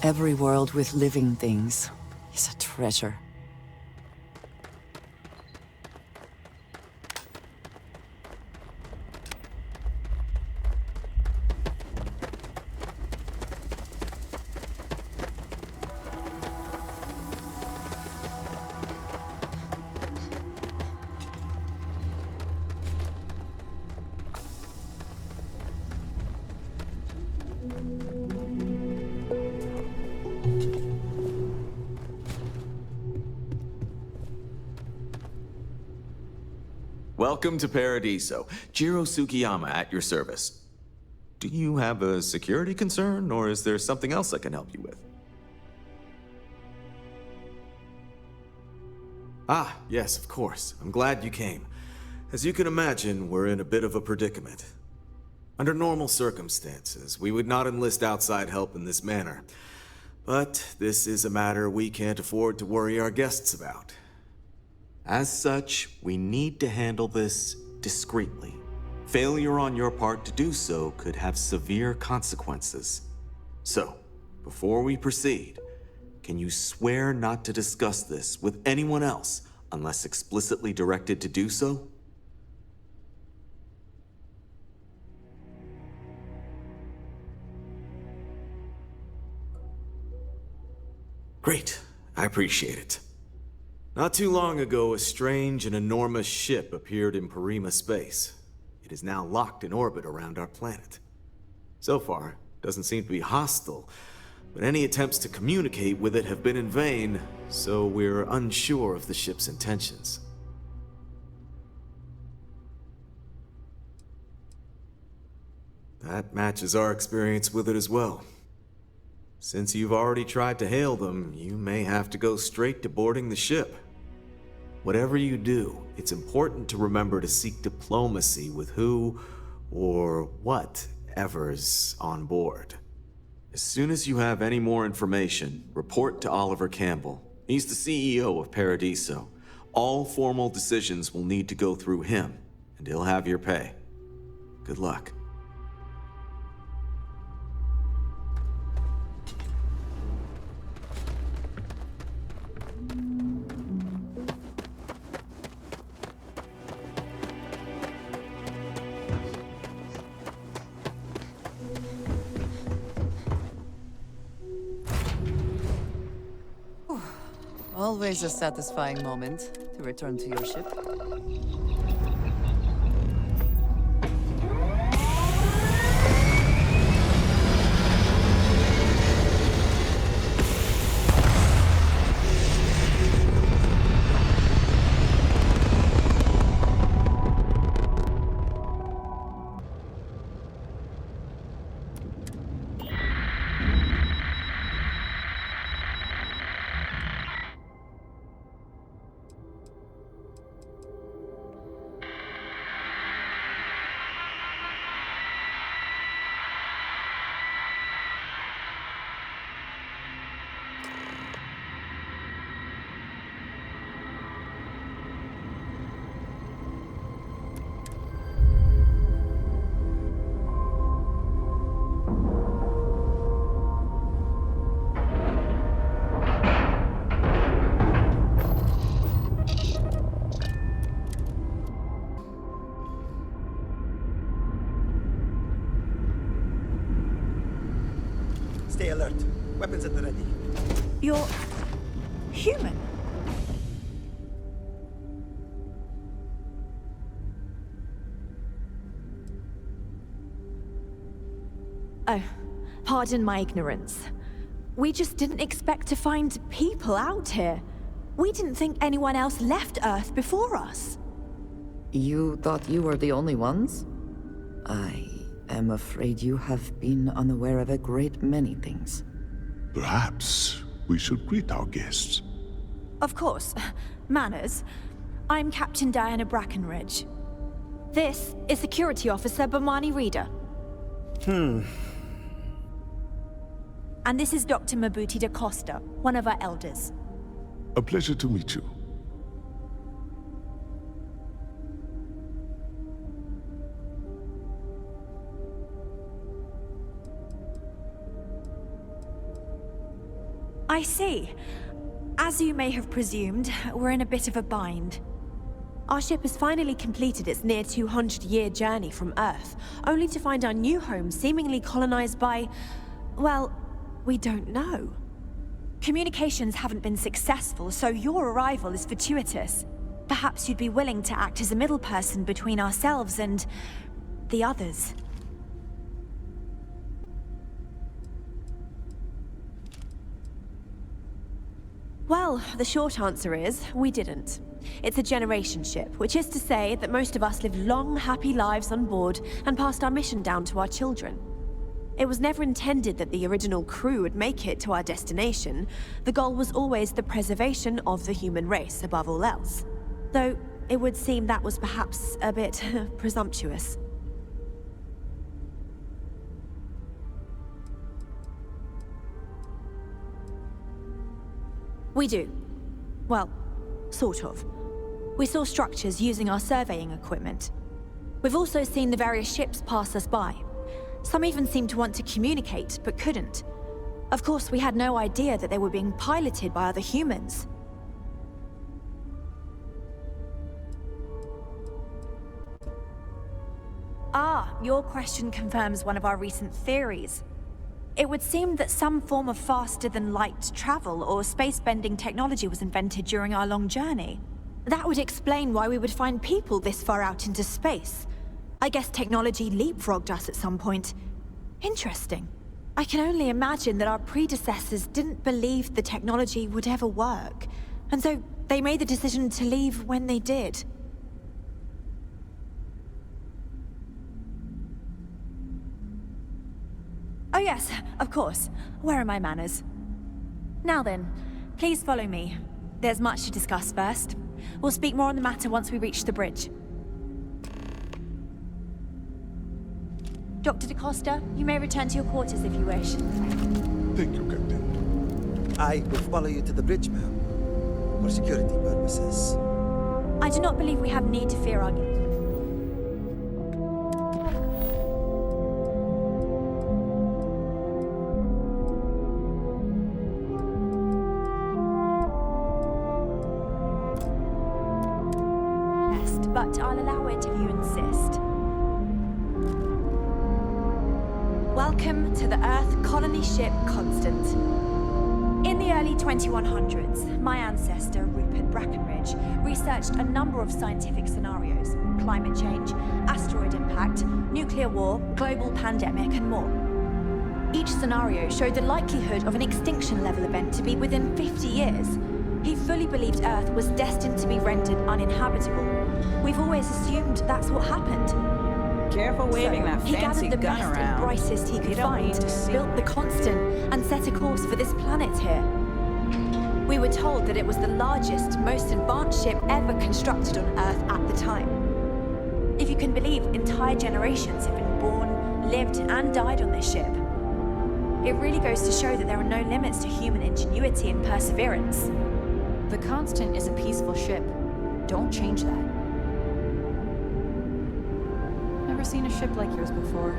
Every world with living things is a treasure. Welcome to Paradiso. Jiro Sukiyama at your service. Do you have a security concern, or is there something else I can help you with? Ah, yes, of course. I'm glad you came. As you can imagine, we're in a bit of a predicament. Under normal circumstances, we would not enlist outside help in this manner. But this is a matter we can't afford to worry our guests about. As such, we need to handle this discreetly. Failure on your part to do so could have severe consequences. So, before we proceed, can you swear not to discuss this with anyone else unless explicitly directed to do so? Great. I appreciate it. Not too long ago, a strange and enormous ship appeared in Parima space. It is now locked in orbit around our planet. So far, it doesn't seem to be hostile, but any attempts to communicate with it have been in vain, so we're unsure of the ship's intentions. That matches our experience with it as well. Since you've already tried to hail them, you may have to go straight to boarding the ship. Whatever you do, it's important to remember to seek diplomacy with who or whatever's on board. As soon as you have any more information, report to Oliver Campbell. He's the CEO of Paradiso. All formal decisions will need to go through him, and he'll have your pay. Good luck. Always a satisfying moment to return to your ship. Stay alert. Weapons at the ready. You're human. Oh, pardon my ignorance. We just didn't expect to find people out here. We didn't think anyone else left Earth before us. You thought you were the only ones? I am afraid you have been unaware of a great many things. Perhaps we should greet our guests. Of course. Manners. I'm Captain Diana Brackenridge. This is Security Officer Bomani Reader. And this is Dr. Mabuti da Costa, one of our elders. A pleasure to meet you. I see. As you may have presumed, we're in a bit of a bind. Our ship has finally completed its near 200-year journey from Earth, only to find our new home seemingly colonized by... well, we don't know. Communications haven't been successful, so your arrival is fortuitous. Perhaps you'd be willing to act as a middle person between ourselves and... the others. Well, the short answer is, we didn't. It's a generation ship, which is to say that most of us lived long, happy lives on board and passed our mission down to our children. It was never intended that the original crew would make it to our destination. The goal was always the preservation of the human race above all else. Though, it would seem that was perhaps a bit presumptuous. We do. Well, sort of. We saw structures using our surveying equipment. We've also seen the various ships pass us by. Some even seemed to want to communicate, but couldn't. Of course, we had no idea that they were being piloted by other humans. Ah, your question confirms one of our recent theories. It would seem that some form of faster-than-light travel or space-bending technology was invented during our long journey. That would explain why we would find people this far out into space. I guess technology leapfrogged us at some point. Interesting. I can only imagine that our predecessors didn't believe the technology would ever work, and so they made the decision to leave when they did. Oh yes, of course. Where are my manners? Now then, please follow me. There's much to discuss first. We'll speak more on the matter once we reach the bridge. Dr. DaCosta, you may return to your quarters if you wish. Thank you, Captain. I will follow you to the bridge, ma'am. For security purposes. I do not believe we have need to fear our... but I'll allow it if you insist. Welcome to the Earth colony ship Constant. In the early 2100s, my ancestor, Rupert Brackenridge, researched a number of scientific scenarios: climate change, asteroid impact, nuclear war, global pandemic, and more. Each scenario showed the likelihood of an extinction-level event to be within 50 years. He fully believed Earth was destined to be rendered uninhabitable. We've always assumed that's what happened. Careful waving that He fancy gathered the gun best and around. brightest he You could don't need find, to see built the me. Constant, and set a course for this planet here. We were told that it was the largest, most advanced ship ever constructed on Earth at the time. If you can believe, entire generations have been born, lived, and died on this ship. It really goes to show that there are no limits to human ingenuity and perseverance. The Constant is a peaceful ship. Don't change that. Never seen a ship like yours before.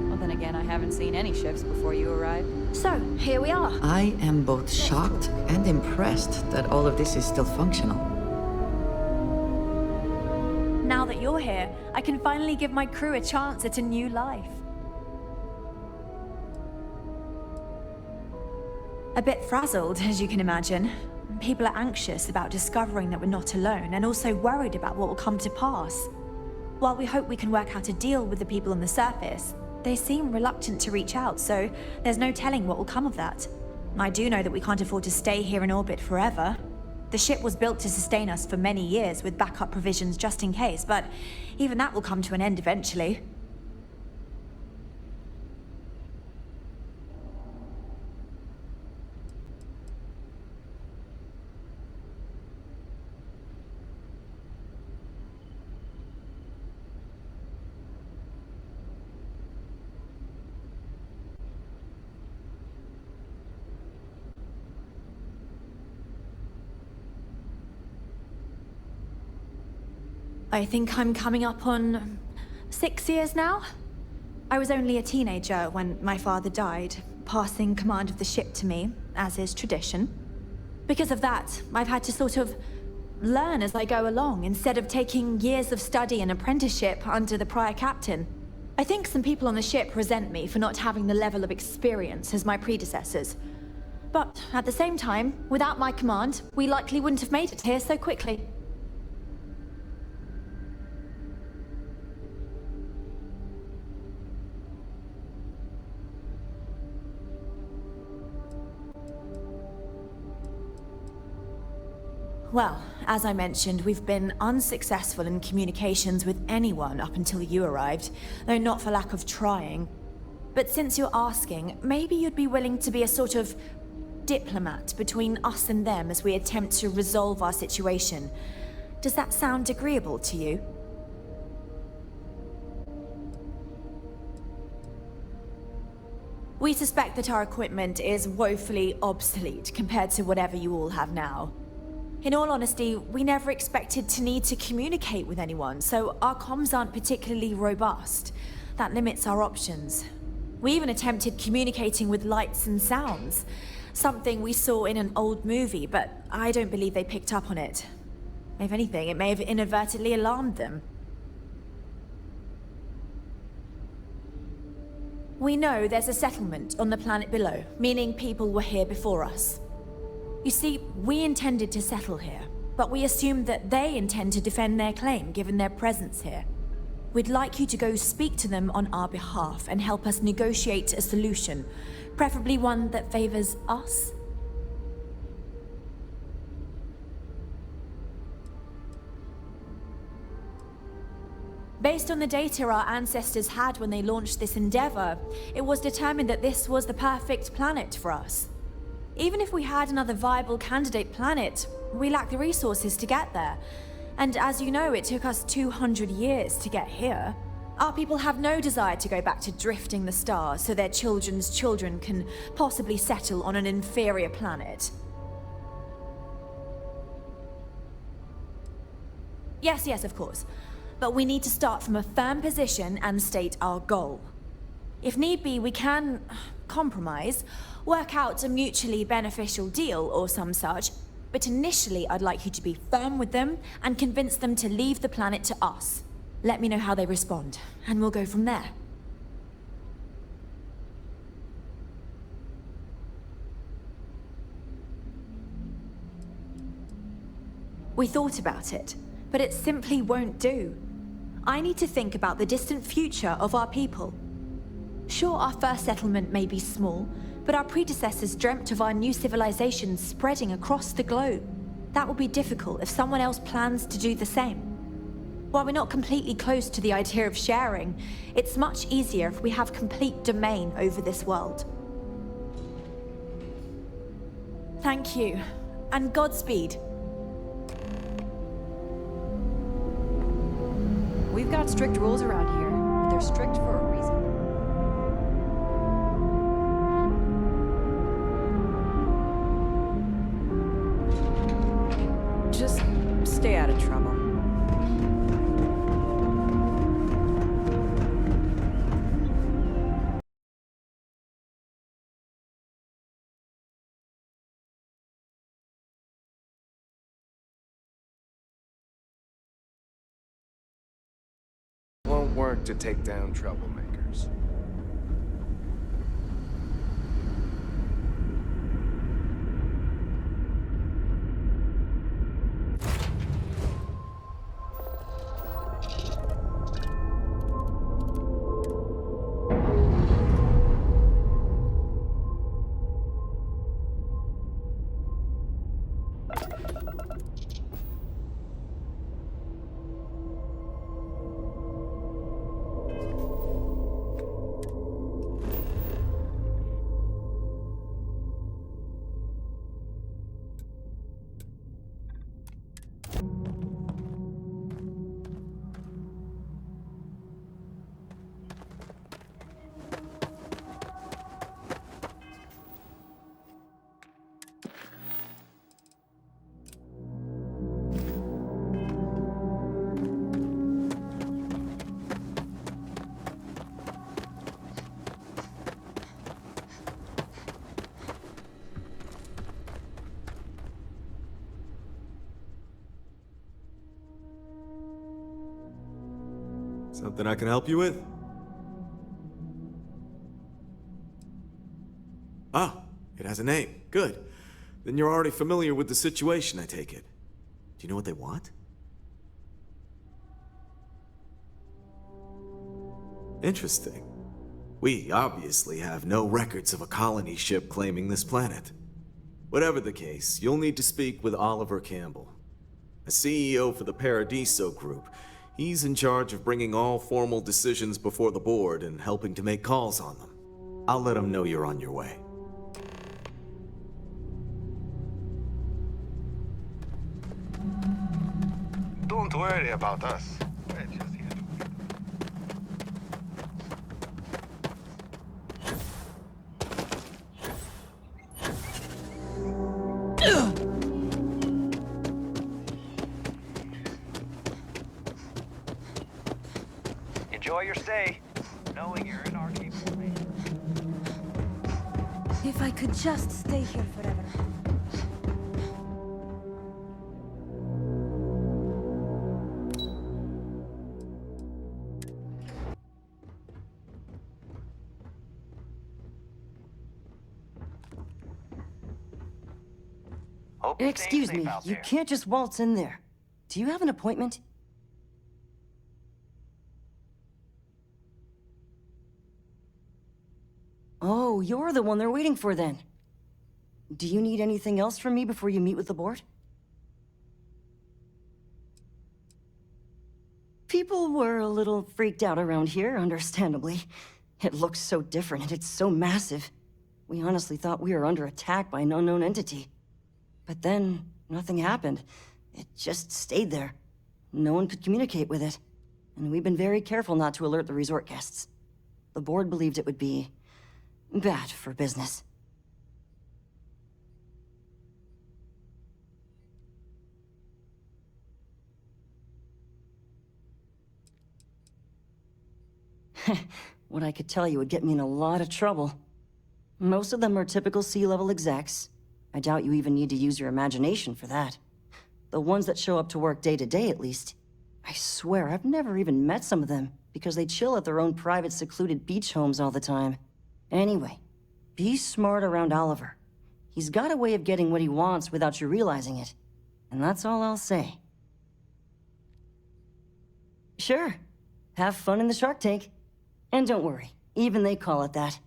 Well, then again, I haven't seen any ships before you arrived. So, here we are. I am both shocked and impressed that all of this is still functional. Now that you're here, I can finally give my crew a chance at a new life. A bit frazzled, as you can imagine. People are anxious about discovering that we're not alone, and also worried about what will come to pass. While we hope we can work out a deal with the people on the surface, they seem reluctant to reach out, so there's no telling what will come of that. I do know that we can't afford to stay here in orbit forever. The ship was built to sustain us for many years with backup provisions just in case, but even that will come to an end eventually. I think I'm coming up on 6 years now. I was only a teenager when my father died, passing command of the ship to me, as is tradition. Because of that, I've had to sort of learn as I go along, instead of taking years of study and apprenticeship under the prior captain. I think some people on the ship resent me for not having the level of experience as my predecessors. But at the same time, without my command, we likely wouldn't have made it here so quickly. Well, as I mentioned, we've been unsuccessful in communications with anyone up until you arrived, though not for lack of trying. But since you're asking, maybe you'd be willing to be a sort of diplomat between us and them as we attempt to resolve our situation. Does that sound agreeable to you? We suspect that our equipment is woefully obsolete compared to whatever you all have now. In all honesty, we never expected to need to communicate with anyone, so our comms aren't particularly robust. That limits our options. We even attempted communicating with lights and sounds, something we saw in an old movie, but I don't believe they picked up on it. If anything, it may have inadvertently alarmed them. We know there's a settlement on the planet below, meaning people were here before us. You see, we intended to settle here, but we assumed that they intend to defend their claim given their presence here. We'd like you to go speak to them on our behalf and help us negotiate a solution, preferably one that favors us. Based on the data our ancestors had when they launched this endeavor, it was determined that this was the perfect planet for us. Even if we had another viable candidate planet, we lack the resources to get there. And as you know, it took us 200 years to get here. Our people have no desire to go back to drifting the stars so their children's children can possibly settle on an inferior planet. Yes, of course. But we need to start from a firm position and state our goal. If need be, we can compromise, work out a mutually beneficial deal or some such, but initially I'd like you to be firm with them and convince them to leave the planet to us. Let me know how they respond, and we'll go from there. We thought about it, but it simply won't do. I need to think about the distant future of our people. Sure, our first settlement may be small, but our predecessors dreamt of our new civilization spreading across the globe. That will be difficult if someone else plans to do the same. While we're not completely close to the idea of sharing, it's much easier if we have complete domain over this world. Thank you, and Godspeed. We've got strict rules around here, but they're strict for a reason. Just stay out of trouble. Won't work to take down troublemakers. Something I can help you with? Oh, it has a name. Good. Then you're already familiar with the situation, I take it. Do you know what they want? Interesting. We obviously have no records of a colony ship claiming this planet. Whatever the case, you'll need to speak with Oliver Campbell, a CEO for the Paradiso Group. He's in charge of bringing all formal decisions before the board and helping to make calls on them. I'll let him know you're on your way. Don't worry about us. We're just here to enjoy your stay, knowing you're in our capable hands. If I could just stay here forever. Hope you're staying Excuse safe me, out you there. can't just waltz in there. Do you have an appointment? Oh, you're the one they're waiting for then. Do you need anything else from me before you meet with the board? People were a little freaked out around here, understandably. It looks so different and it's so massive. We honestly thought we were under attack by an unknown entity. But then, nothing happened. It just stayed there. No one could communicate with it. And we've been very careful not to alert the resort guests. The board believed it would be bad for business. What I could tell you would get me in a lot of trouble. Most of them are typical sea-level execs. I doubt you even need to use your imagination for that. The ones that show up to work day to day, at least. I swear, I've never even met some of them, because they chill at their own private, secluded beach homes all the time. Anyway, be smart around Oliver. He's got a way of getting what he wants without you realizing it. And that's all I'll say. Sure. Have fun in the shark tank. And don't worry, even they call it that.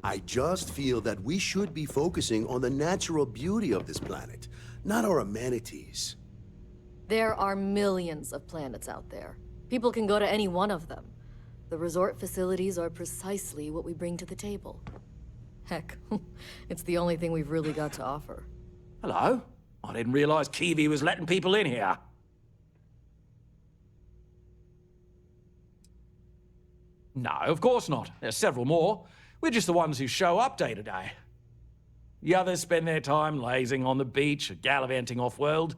I just feel that we should be focusing on the natural beauty of this planet, not our amenities. There are millions of planets out there. People can go to any one of them. The resort facilities are precisely what we bring to the table. Heck, it's the only thing we've really got to offer. Hello? I didn't realize Kiwi was letting people in here. No, of course not. There's several more. We're just the ones who show up day to day. The others spend their time lazing on the beach or gallivanting off-world.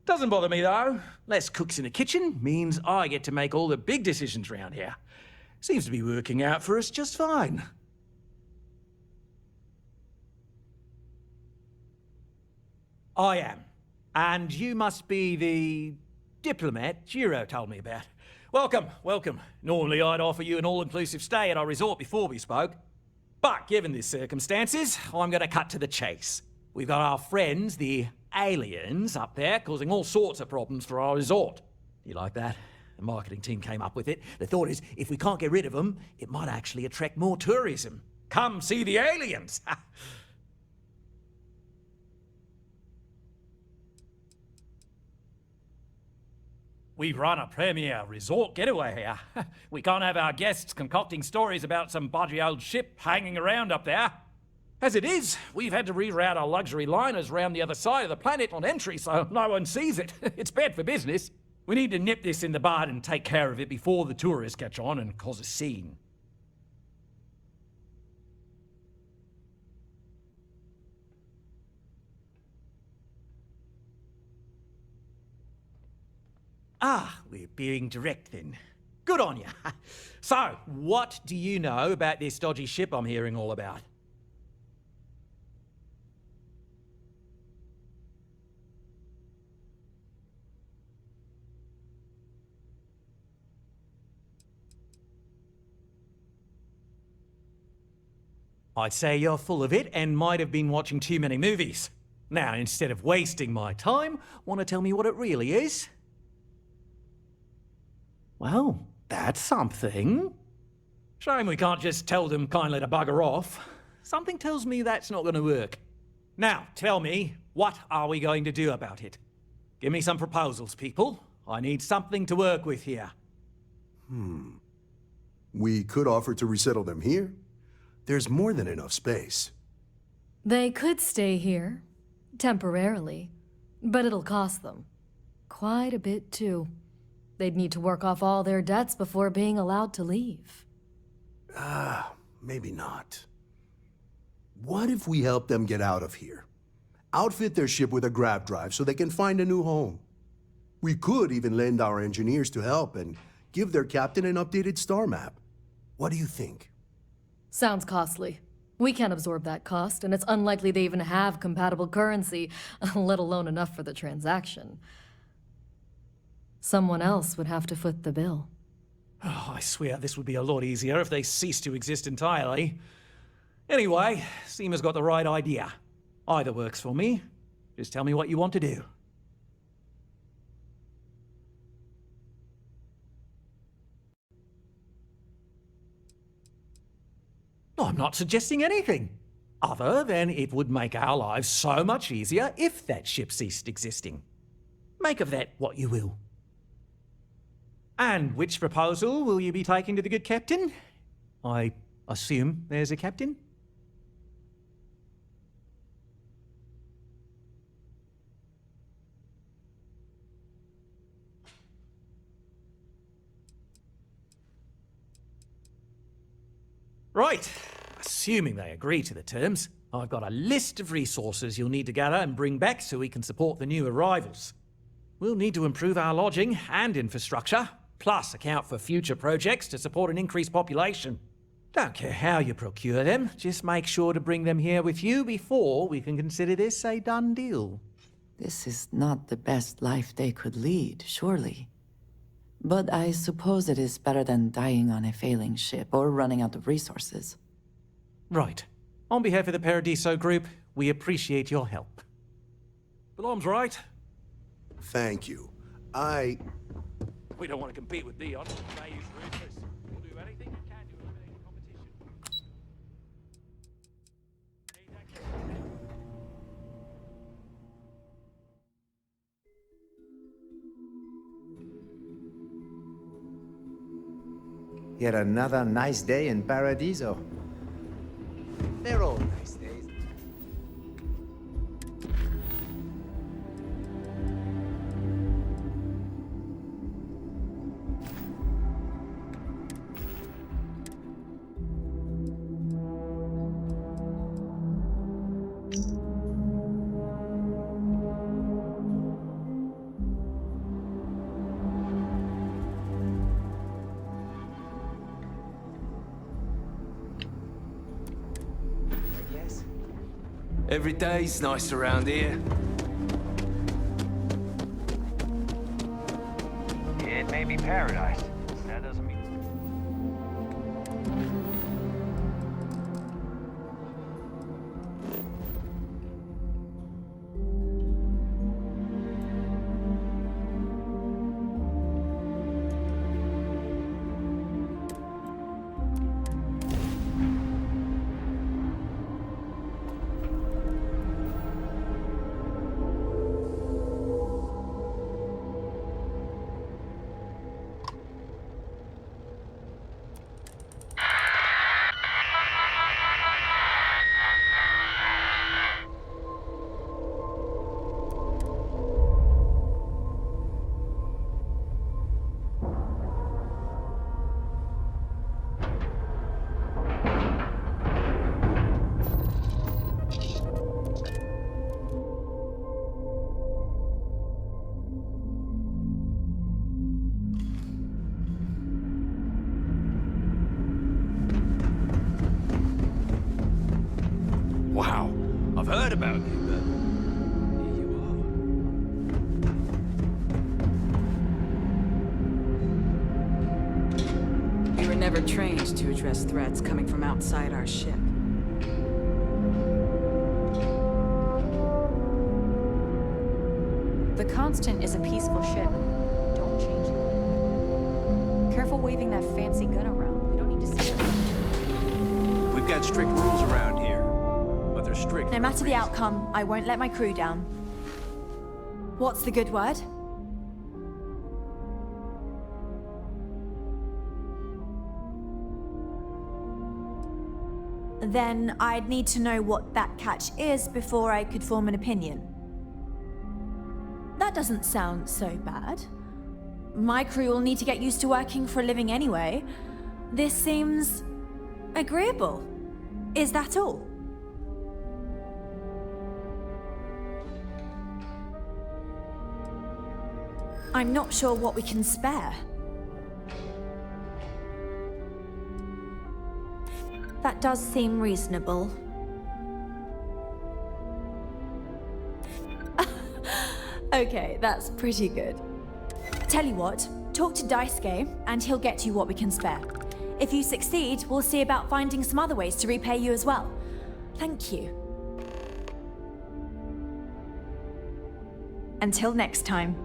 Doesn't bother me, though. Less cooks in the kitchen means I get to make all the big decisions around here. Seems to be working out for us just fine. I am. And you must be the diplomat Giro told me about. Welcome, welcome. Normally I'd offer you an all-inclusive stay at our resort before we spoke. But given the circumstances, I'm going to cut to the chase. We've got our friends, the aliens, up there, causing all sorts of problems for our resort. You like that? The marketing team came up with it. The thought is, if we can't get rid of them, it might actually attract more tourism. Come see the aliens! We've run a premier resort getaway here. We can't have our guests concocting stories about some budgy old ship hanging around up there. As it is, we've had to reroute our luxury liners round the other side of the planet on entry so no one sees it. It's bad for business. We need to nip this in the bud and take care of it before the tourists catch on and cause a scene. Ah, we're being direct then. Good on you. So, what do you know about this dodgy ship I'm hearing all about? I'd say you're full of it and might have been watching too many movies. Now, instead of wasting my time, want to tell me what it really is? Well, that's something. Shame we can't just tell them kindly to bugger off. Something tells me that's not going to work. Now, tell me, what are we going to do about it? Give me some proposals, people. I need something to work with here. We could offer to resettle them here. There's more than enough space. They could stay here, temporarily, but it'll cost them. Quite a bit, too. They'd need to work off all their debts before being allowed to leave. Maybe not. What if we help them get out of here? Outfit their ship with a grav drive so they can find a new home. We could even lend our engineers to help and give their captain an updated star map. What do you think? Sounds costly. We can't absorb that cost, and it's unlikely they even have compatible currency, let alone enough for the transaction. Someone else would have to foot the bill. Oh, I swear this would be a lot easier if they ceased to exist entirely. Anyway, Seema's got the right idea. Either works for me. Just tell me what you want to do. I'm not suggesting anything, other than it would make our lives so much easier if that ship ceased existing. Make of that what you will. And which proposal will you be taking to the good captain? I assume there's a captain? Right. Assuming they agree to the terms, I've got a list of resources you'll need to gather and bring back so we can support the new arrivals. We'll need to improve our lodging and infrastructure, plus account for future projects to support an increased population. Don't care how you procure them, just make sure to bring them here with you before we can consider this a done deal. This is not the best life they could lead, surely. But I suppose it is better than dying on a failing ship or running out of resources. Right. On behalf of the Paradiso Group, we appreciate your help. Belom's right. Thank you. We don't want to compete with Dion. They use ruthless. We'll do anything we can to eliminate the competition. Yet another nice day in Paradiso. They're all nice days. Every day's nice around here. It may be paradise. That doesn't mean... never trained to address threats coming from outside our ship. The Constant is a peaceful ship. Don't change it. Careful waving that fancy gun around. We don't need to see it. We've got strict rules around here, but they're strict. No matter the outcome, I won't let my crew down. What's the good word? Then I'd need to know what that catch is before I could form an opinion. That doesn't sound so bad. My crew will need to get used to working for a living anyway. This seems agreeable. Is that all? I'm not sure what we can spare. That does seem reasonable. Okay, that's pretty good. Tell you what, talk to Daisuke, and he'll get you what we can spare. If you succeed, we'll see about finding some other ways to repay you as well. Thank you. Until next time.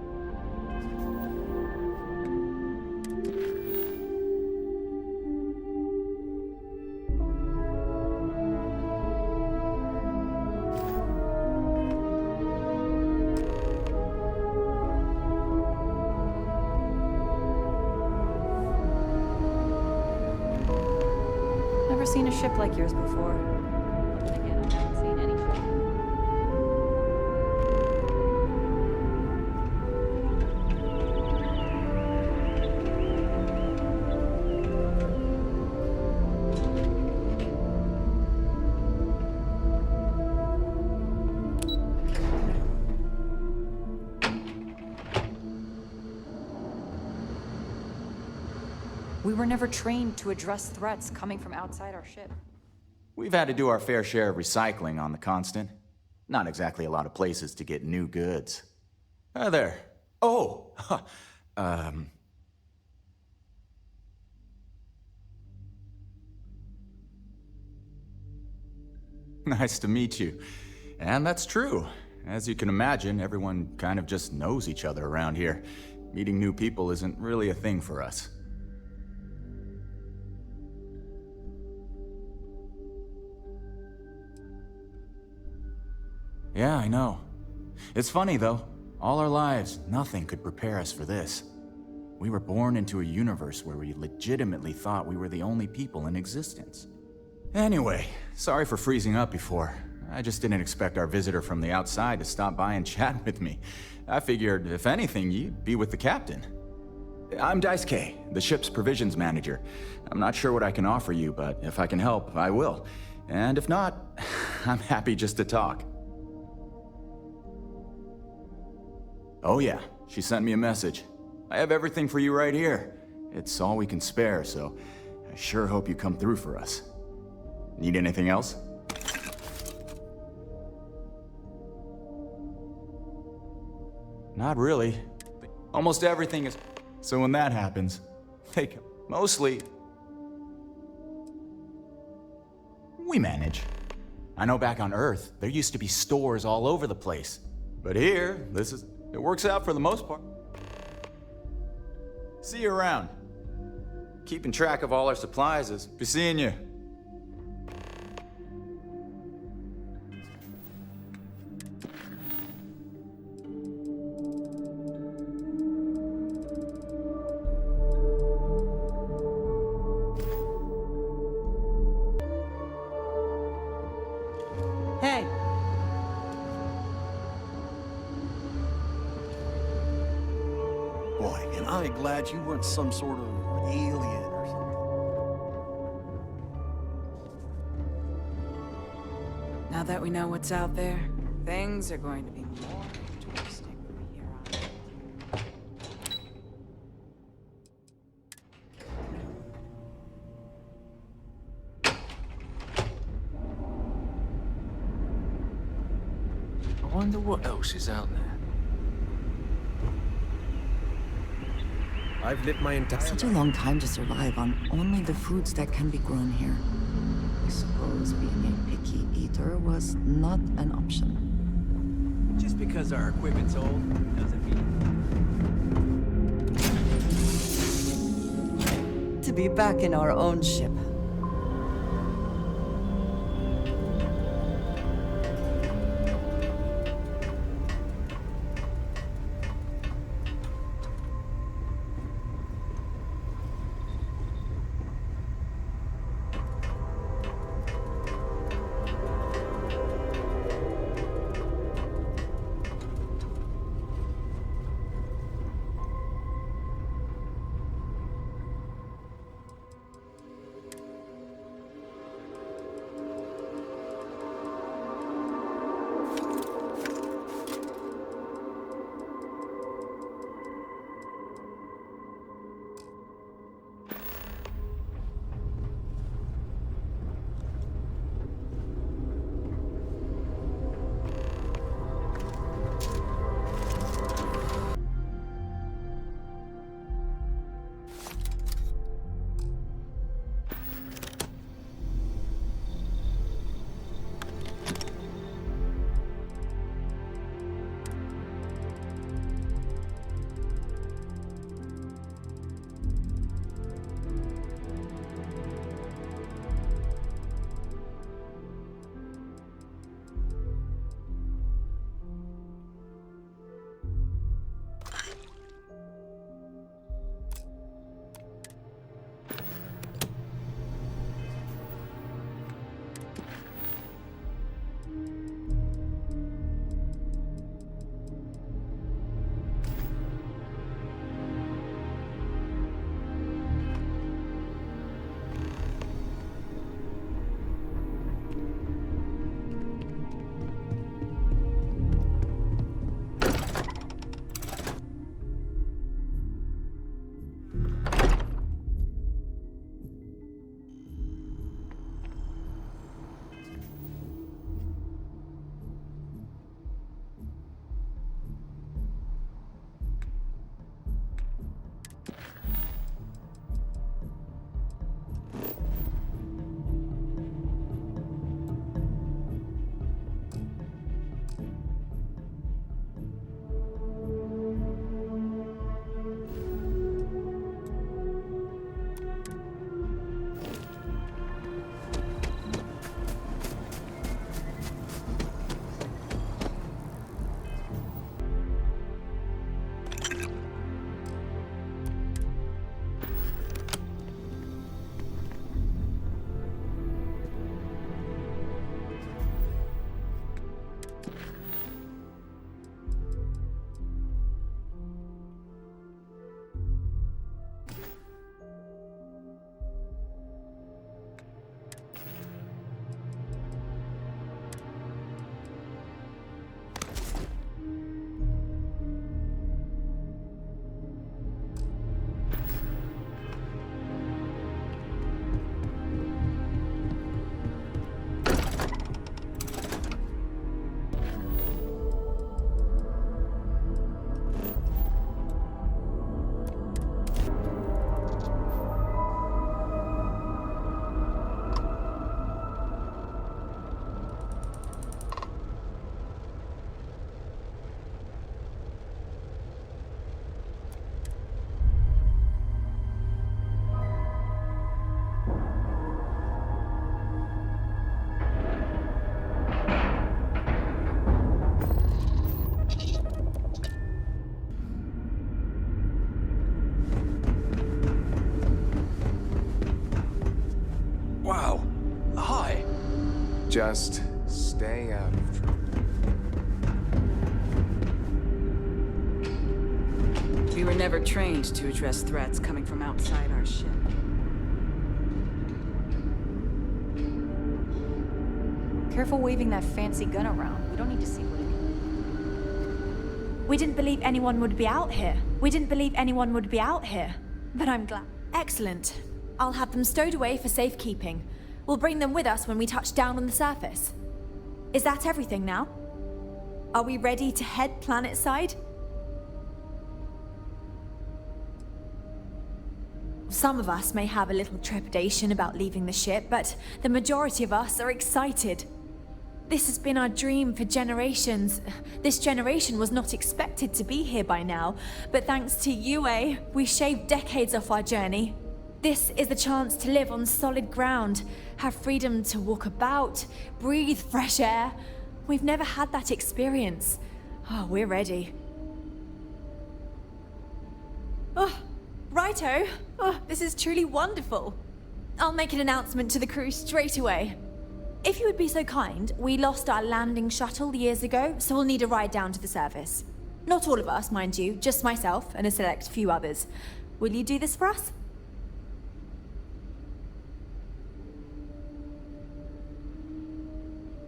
Never seen a ship like yours before. Then again, I haven't seen any ship. We were never trained to address threats coming from outside our ship. We've had to do our fair share of recycling on the Constant. Not exactly a lot of places to get new goods. There. Oh! Nice to meet you. And that's true. As you can imagine, everyone kind of just knows each other around here. Meeting new people isn't really a thing for us. Yeah, I know. It's funny, though. All our lives, nothing could prepare us for this. We were born into a universe where we legitimately thought we were the only people in existence. Anyway, sorry for freezing up before. I just didn't expect our visitor from the outside to stop by and chat with me. I figured, if anything, you'd be with the captain. I'm Daisuke, the ship's provisions manager. I'm not sure what I can offer you, but if I can help, I will. And if not, I'm happy just to talk. Oh yeah, she sent me a message. I have everything for you right here. It's all we can spare, so I sure hope you come through for us. Need anything else? Not really. Almost everything is... So when that happens, mostly... we manage. I know back on Earth, there used to be stores all over the place. But here, it works out for the most part. See you around. Keeping track of all our supplies is be seeing you. Hey! Boy, am I glad you weren't some sort of alien or something. Now that we know what's out there, things are going to be more interesting from here on. I wonder what else is out there. I've lived my entire Such a life. long time to survive on only the foods that can be grown here. I suppose being a picky eater was not an option. Just because our equipment's old doesn't mean... To be back in our own ship. Just stay out of trouble. We were never trained to address threats coming from outside our ship. Careful waving that fancy gun around. We don't need to see what it is. We didn't believe anyone would be out here. We didn't believe anyone would be out here. But I'm glad. Excellent. I'll have them stowed away for safekeeping. We'll bring them with us when we touch down on the surface. Is that everything now? Are we ready to head planetside? Some of us may have a little trepidation about leaving the ship, but the majority of us are excited. This has been our dream for generations. This generation was not expected to be here by now, but thanks to UA, we shaved decades off our journey. This is the chance to live on solid ground, have freedom to walk about, breathe fresh air. We've never had that experience. Oh, we're ready. Oh, righto. Oh, this is truly wonderful. I'll make an announcement to the crew straight away. If you would be so kind, we lost our landing shuttle years ago, so we'll need a ride down to the surface. Not all of us, mind you, just myself and a select few others. Will you do this for us?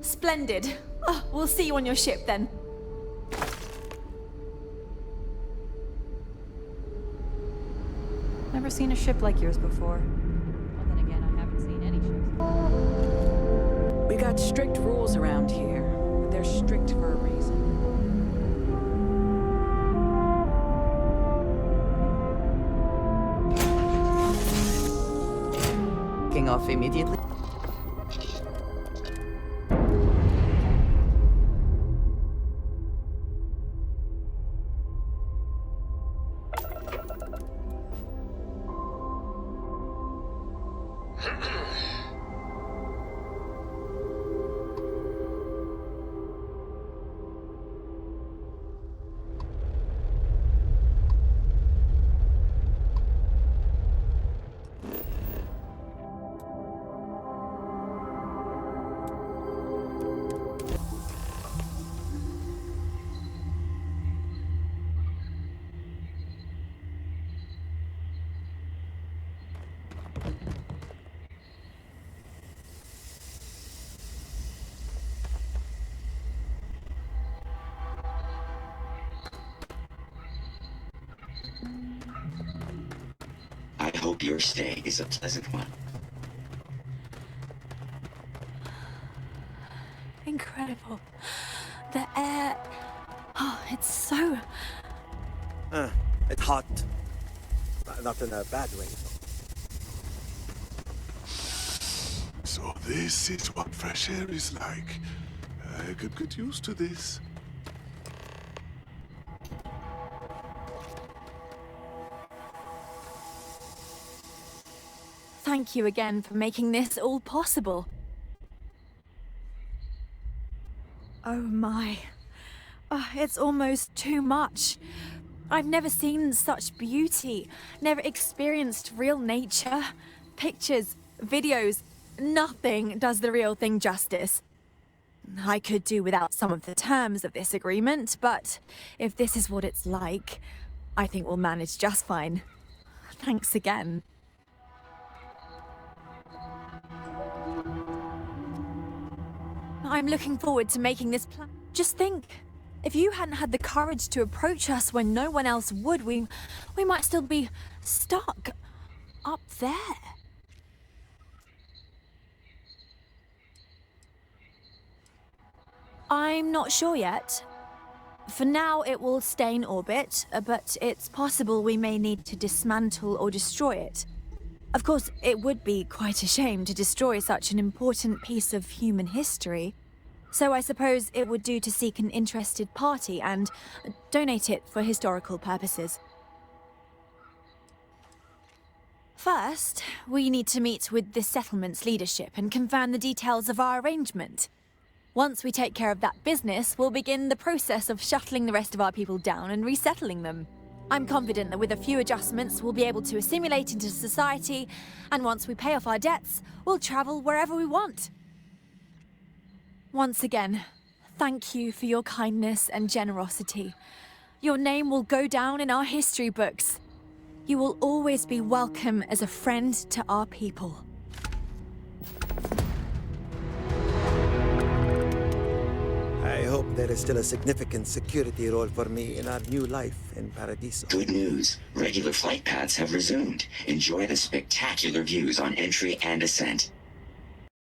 Splendid. Oh, we'll see you on your ship then. Never seen a ship like yours before. Well, then again, I haven't seen any ships. We got strict rules around here. They're strict for a reason. Kicking off immediately. I hope your stay is a pleasant one. Incredible. The air... Oh, it's so... It's hot. Not in a bad way, though. So this is what fresh air is like. I could get used to this. Thank you again for making this all possible. Oh my. Oh, it's almost too much. I've never seen such beauty, never experienced real nature. Pictures, videos, nothing does the real thing justice. I could do without some of the terms of this agreement, but if this is what it's like, I think we'll manage just fine. Thanks again. I'm looking forward to making this plan. Just think, if you hadn't had the courage to approach us when no one else would, we might still be stuck up there. I'm not sure yet. For now, it will stay in orbit, but it's possible we may need to dismantle or destroy it. Of course, it would be quite a shame to destroy such an important piece of human history. So I suppose it would do to seek an interested party and donate it for historical purposes. First, we need to meet with the settlement's leadership and confirm the details of our arrangement. Once we take care of that business, we'll begin the process of shuttling the rest of our people down and resettling them. I'm confident that with a few adjustments, we'll be able to assimilate into society, and once we pay off our debts, we'll travel wherever we want. Once again, thank you for your kindness and generosity. Your name will go down in our history books. You will always be welcome as a friend to our people. I hope there is still a significant security role for me in our new life in Paradiso. Good news. Regular flight paths have resumed. Enjoy the spectacular views on entry and ascent.